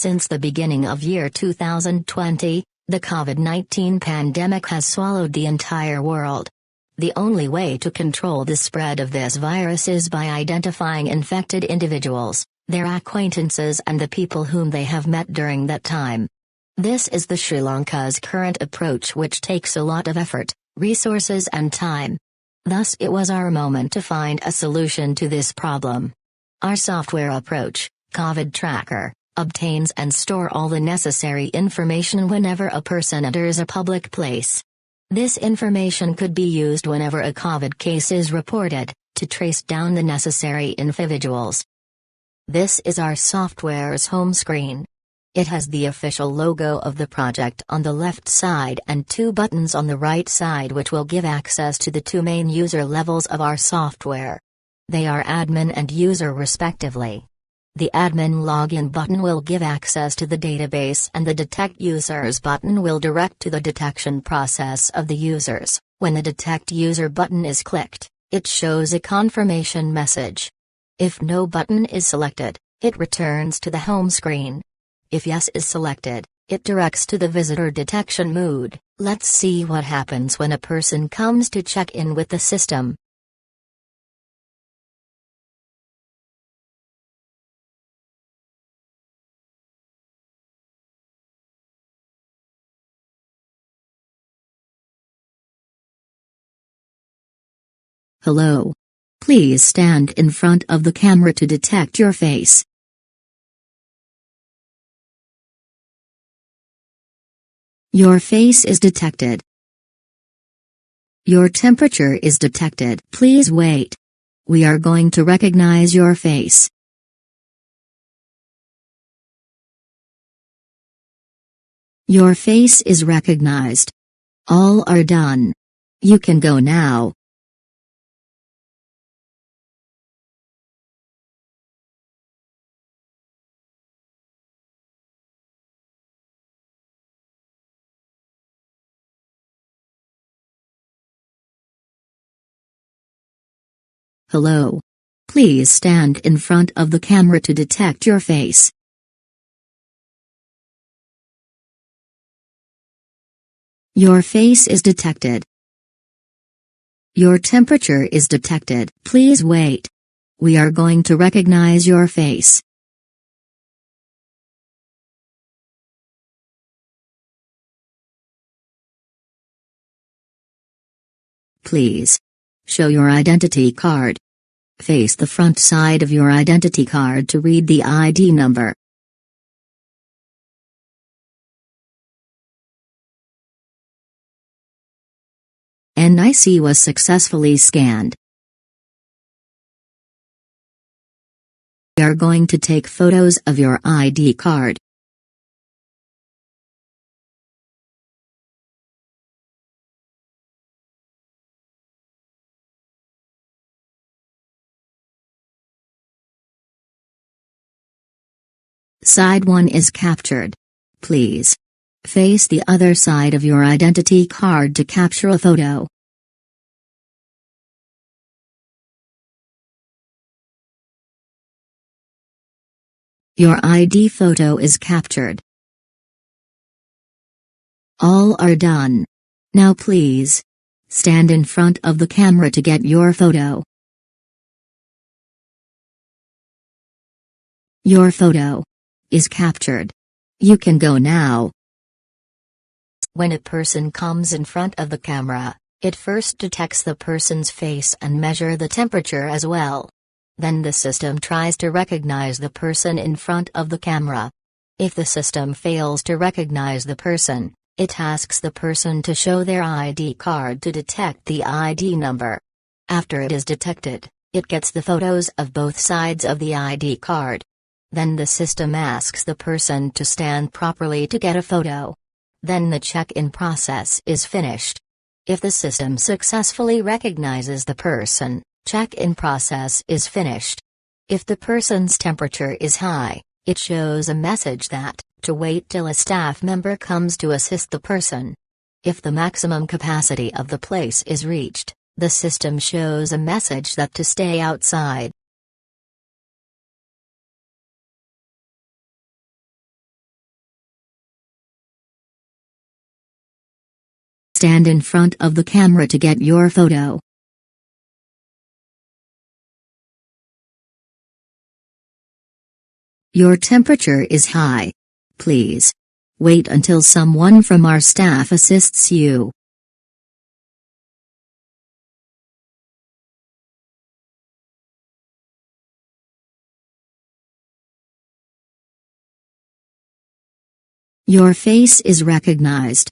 Since the beginning of year 2020, the COVID-19 pandemic has swallowed the entire world. The only way to control the spread of this virus is by identifying infected individuals, their acquaintances and the people whom they have met during that time. This is the Sri Lanka's current approach, which takes a lot of effort, resources and time. Thus it was our moment to find a solution to this problem. Our software approach, COVID Tracker, obtains and store all the necessary information whenever a person enters a public place. This information could be used whenever a COVID case is reported, to trace down the necessary individuals. This is our software's home screen. It has the official logo of the project on the left side and two buttons on the right side which will give access to the two main user levels of our software. They are admin and user respectively. The admin login button will give access to the database and the detect users button will direct to the detection process of the users. When the detect user button is clicked, it shows a confirmation message. If no button is selected, it returns to the home screen. If yes is selected, it directs to the visitor detection mode. Let's see what happens when a person comes to check in with the system. Hello. Please stand in front of the camera to detect your face. Your face is detected. Your temperature is detected. Please wait. We are going to recognize your face. Your face is recognized. All are done. You can go now. Hello. Please stand in front of the camera to detect your face. Your face is detected. Your temperature is detected. Please wait. We are going to recognize your face. Please show your identity card. Face the front side of your identity card to read the ID number. NIC was successfully scanned. We are going to take photos of your ID card. Side 1 is captured. Please face the other side of your identity card to capture a photo. Your ID photo is captured. All are done. Now please stand in front of the camera to get your photo. Your photo is captured. You can go now. When a person comes in front of the camera, it first detects the person's face and measure the temperature as well. Then the system tries to recognize the person in front of the camera. If the system fails to recognize the person, it asks the person to show their ID card to detect the ID number. After it is detected, it gets the photos of both sides of the ID card. Then the system asks the person to stand properly to get a photo. Then the check-in process is finished. If the system successfully recognizes the person, check-in process is finished. If the person's temperature is high, it shows a message that, to wait till a staff member comes to assist the person. If the maximum capacity of the place is reached, the system shows a message that to stay outside. stand in front of the camera to get your photo. Your temperature is high. Please wait until someone from our staff assists you. Your face is recognized.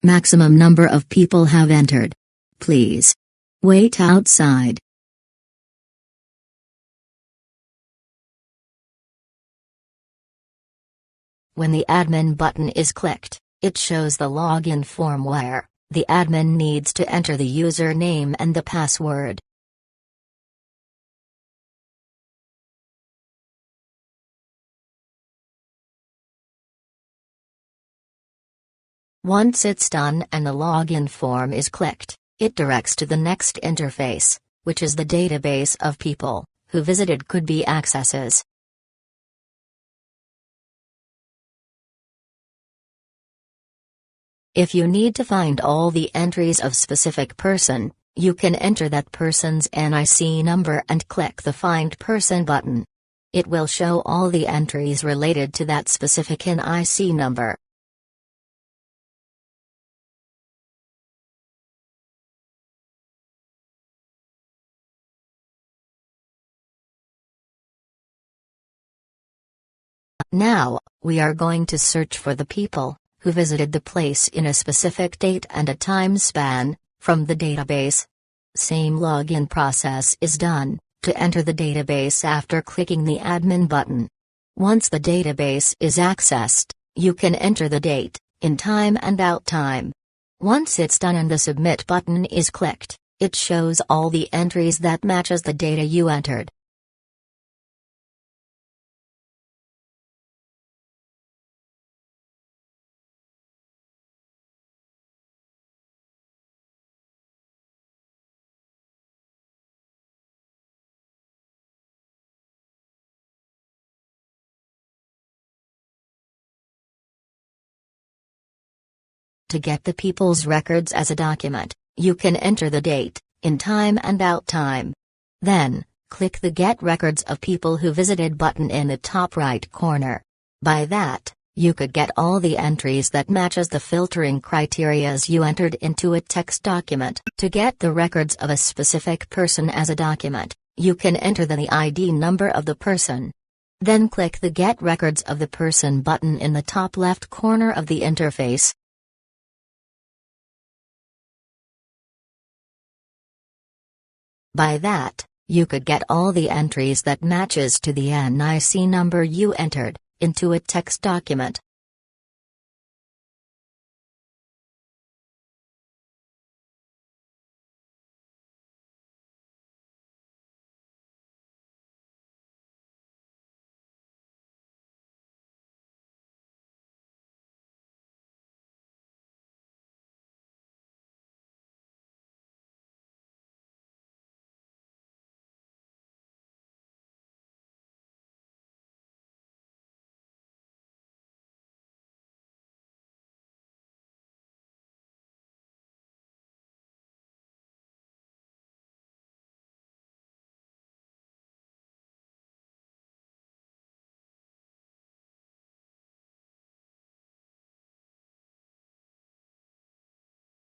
Maximum number of people have entered. Please wait outside. When the admin button is clicked, it shows the login form where the admin needs to enter the username and the password. Once it's done and the login form is clicked, it directs to the next interface, which is the database of people who visited could be accesses. If you need to find all the entries of specific person, you can enter that person's NIC number and click the Find Person button. It will show all the entries related to that specific NIC number. Now, we are going to search for the people who visited the place in a specific date and a time span from the database. Same login process is done to enter the database after clicking the admin button. Once the database is accessed, you can enter the date, in time and out time. Once it's done and the submit button is clicked, it shows all the entries that matches the data you entered. To get the people's records as a document, you can enter the date, in time and out time. Then, click the Get Records of People Who Visited button in the top right corner. By that, you could get all the entries that matches the filtering criterias you entered into a text document. To get the records of a specific person as a document, you can enter the ID number of the person. Then click the Get Records of the Person button in the top left corner of the interface. By that, you could get all the entries that matches to the NIC number you entered into a text document.